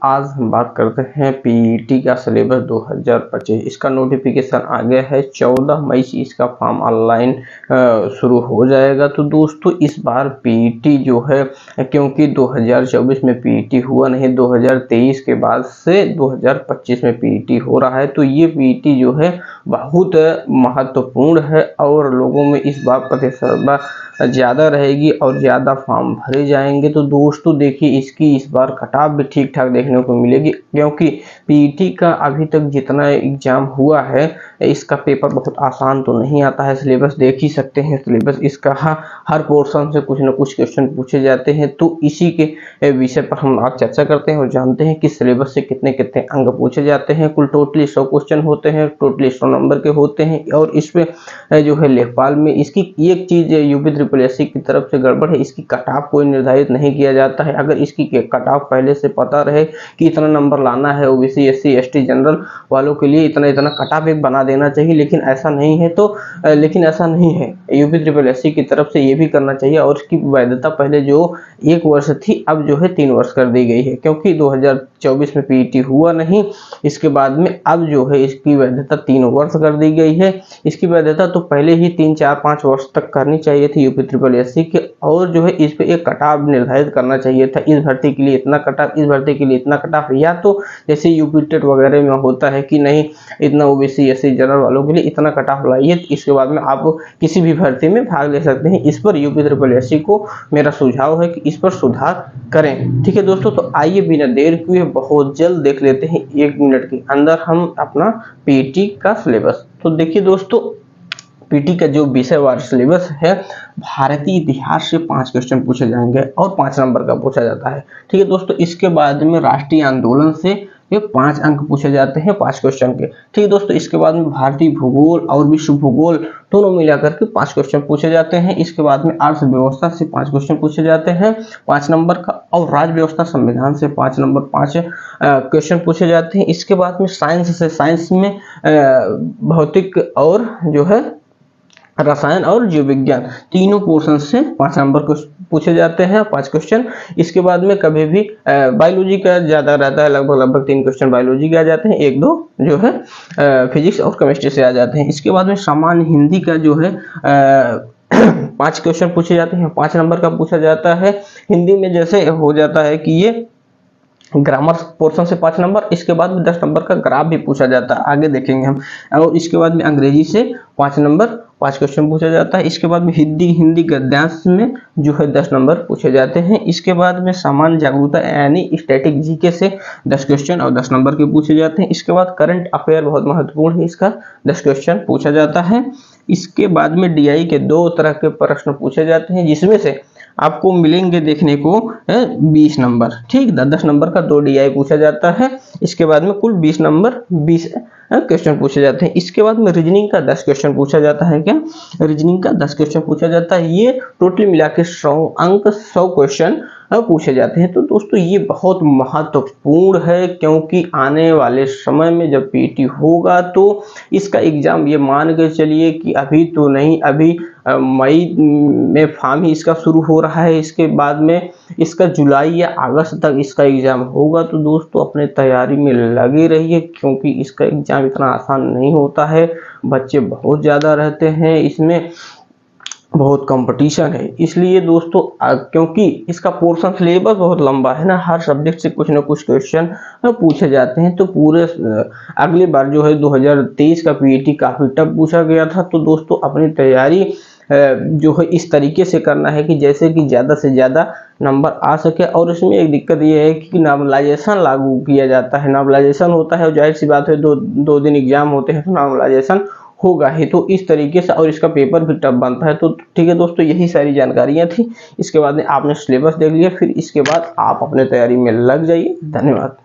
आज हम बात करते हैं पीईटी का सिलेबस 2025। इसका नोटिफिकेशन आ गया है 14 मई से इसका फॉर्म ऑनलाइन शुरू हो जाएगा। तो दोस्तों इस बार पीईटी जो है, क्योंकि 2024 में पीईटी हुआ नहीं, 2023 के बाद से 2025 में पीईटी हो रहा है। तो ये पीईटी जो है बहुत महत्वपूर्ण है और लोगों में इस बार प्रतिस्पर्धा ज़्यादा रहेगी और ज़्यादा फॉर्म भरे जाएंगे। तो दोस्तों देखिए, इसकी इस बार कट-ऑफ भी ठीक ठाक देखने को मिलेगी, क्योंकि पीईटी का अभी तक जितना एग्जाम हुआ है इसका पेपर बहुत आसान तो नहीं आता है। सिलेबस देख ही सकते हैं, सिलेबस इसका हर पोर्शन से कुछ न कुछ क्वेश्चन पूछे जाते हैं। तो इसी के विषय पर हम आज चर्चा करते हैं और जानते हैं कि सिलेबस से कितने कितने अंक पूछे जाते हैं। कुल टोटली 100 क्वेश्चन होते हैं, टोटली 100 नंबर के होते हैं। और इसमें जो है लेखपाल में इसकी एक चीज यूपी ट्रिपल एससी की तरफ से गड़बड़ है, इसकी कट ऑफ कोई निर्धारित नहीं किया जाता है। अगर इसकी कट ऑफ पहले से पता रहे कि इतना नंबर लाना है, ओबीसी एससी एसटी जनरल वालों के लिए इतना इतना कट ऑफ एक बना देना चाहिए, लेकिन ऐसा नहीं है। तो लेकिन ऐसा नहीं है, यूपी ट्रिपल एससी की तरफ से ये भी करना चाहिए। और इसकी वैधता पहले जो 1 वर्ष थी, अब जो है 3 वर्ष कर दी गई है, क्योंकि 2024 में पीईटी हुआ नहीं। इसके बाद में अब जो है इसकी वैधता 3 वर्ष कर दी गई है। इसकी वैधता तो पहले ही 3, 4, 5 वर्ष तक करनी चाहिए थी यूपी ट्रिपल एससी के। और जो है इस पे एक कट ऑफ निर्धारित करना चाहिए था, इस भर्ती के लिए इतना कट ऑफ, इस भर्ती के लिए इतना कट ऑफ। या तो जैसे यूपी टेट वगैरह में होता है कि नहीं, इतना ओबीसी एससी जनरल वालों के लिए इतना कट ऑफ लाइए, इसके बाद में आप किसी भी भर्ती में भाग ले सकते हैं। इस पर यूपी ट्रिपल एससी को मेरा सुझाव है कि इस पर सुधार करें। ठीक है दोस्तों, तो आइए बिना देर किए बहुत जल्द देख लेते हैं 1 मिनट के अंदर हम अपना पीईटी का सिलेबस। तो देखिए दोस्तों, पीटी का जो विषयवार सिलेबस है, भारतीय इतिहास से 5 क्वेश्चन पूछे जाएंगे और 5 नंबर का पूछा जाता है। ठीक है दोस्तों, इसके बाद में राष्ट्रीय आंदोलन से ये 5 अंक पूछे जाते हैं 5 क्वेश्चन के। ठीक है दोस्तों, इसके बाद में भारतीय भूगोल और विश्व भूगोल दोनों मिलाकर के 5 क्वेश्चन पूछे जाते हैं। इसके बाद में अर्थव्यवस्था से 5 क्वेश्चन पूछे जाते हैं 5 नंबर का, और राज्य व्यवस्था संविधान से 5 नंबर 5 क्वेश्चन पूछे जाते हैं। इसके बाद में साइंस से, साइंस में भौतिक और जो है रसायन और जीव विज्ञान, तीनों पोर्शन से 5 नंबर को पूछे जाते हैं 5 क्वेश्चन। इसके बाद में कभी भी बायोलॉजी का ज्यादा रहता है, लगभग 3 क्वेश्चन बायोलॉजी के आ जाते हैं, 1-2 जो है फिजिक्स और केमिस्ट्री से आ जाते हैं। इसके बाद में सामान्य हिंदी का जो है 5 क्वेश्चन पूछे जाते हैं, 5 नंबर का पूछा जाता है। हिंदी में जैसे हो जाता है कि ये ग्रामर पोर्शन से 5 नंबर, इसके बाद में 10 नंबर का ग्राफ भी पूछा जाता है, आगे देखेंगे हम। और इसके बाद में अंग्रेजी से 5 नंबर 5 क्वेश्चन पूछा जाता है। इसके बाद में हिंदी गद्यांश में जो है 10 नंबर पूछे जाते हैं। इसके बाद में सामान्य जागरूकता यानी स्टैटिक जीके से 10 क्वेश्चन और 10 नंबर के पूछे जाते हैं। इसके बाद करंट अफेयर बहुत महत्वपूर्ण है, इसका 10 क्वेश्चन पूछा जाता है। इसके बाद में डीआई के 2 तरह के प्रश्न पूछे जाते हैं, जिसमें से आपको मिलेंगे देखने को 20 नंबर। ठीक, 10 नंबर का 2 डीआई पूछा जाता है। इसके बाद में कुल 20 नंबर 20 क्वेश्चन पूछे जाते हैं। इसके बाद में रीजनिंग का 10 क्वेश्चन पूछा जाता है। क्या रीजनिंग का 10 क्वेश्चन पूछा जाता है। ये टोटली मिला के 100 अंक 100 क्वेश्चन पूछे जाते हैं। तो दोस्तों ये बहुत महत्वपूर्ण है, क्योंकि आने वाले समय में जब पीटी होगा तो इसका एग्जाम ये मान के चलिए कि अभी तो नहीं, अभी मई में फॉर्म ही इसका शुरू हो रहा है। इसके बाद में इसका जुलाई या अगस्त तक इसका एग्जाम होगा। तो दोस्तों अपने तैयारी में लगे रहिए, क्योंकि इसका एग्जाम इतना आसान नहीं होता है। बच्चे बहुत ज़्यादा रहते हैं, इसमें बहुत कंपटीशन है। इसलिए दोस्तों क्योंकि इसका पोर्शन सिलेबस बहुत लंबा है ना, हर सब्जेक्ट से कुछ ना कुछ क्वेश्चन पूछे जाते हैं। तो पूरे अगली बार जो है 2023 का पीईटी काफ़ी टफ पूछा गया था। तो दोस्तों अपनी तैयारी जो है इस तरीके से करना है कि जैसे कि ज़्यादा से ज़्यादा नंबर आ सके। और इसमें एक दिक्कत ये है कि नॉर्मलाइजेशन लागू किया जाता है, नॉर्मलाइजेशन होता है, और जाहिर सी बात है 2 दिन एग्जाम होते हैं तो नॉर्मलाइजेशन होगा ही। तो इस तरीके से, और इसका पेपर भी टफ बनता है। तो ठीक है दोस्तों, यही सारी जानकारियां थी। इसके बाद में आपने सिलेबस देख लिया, फिर इसके बाद आप अपने तैयारी में लग जाइए। धन्यवाद।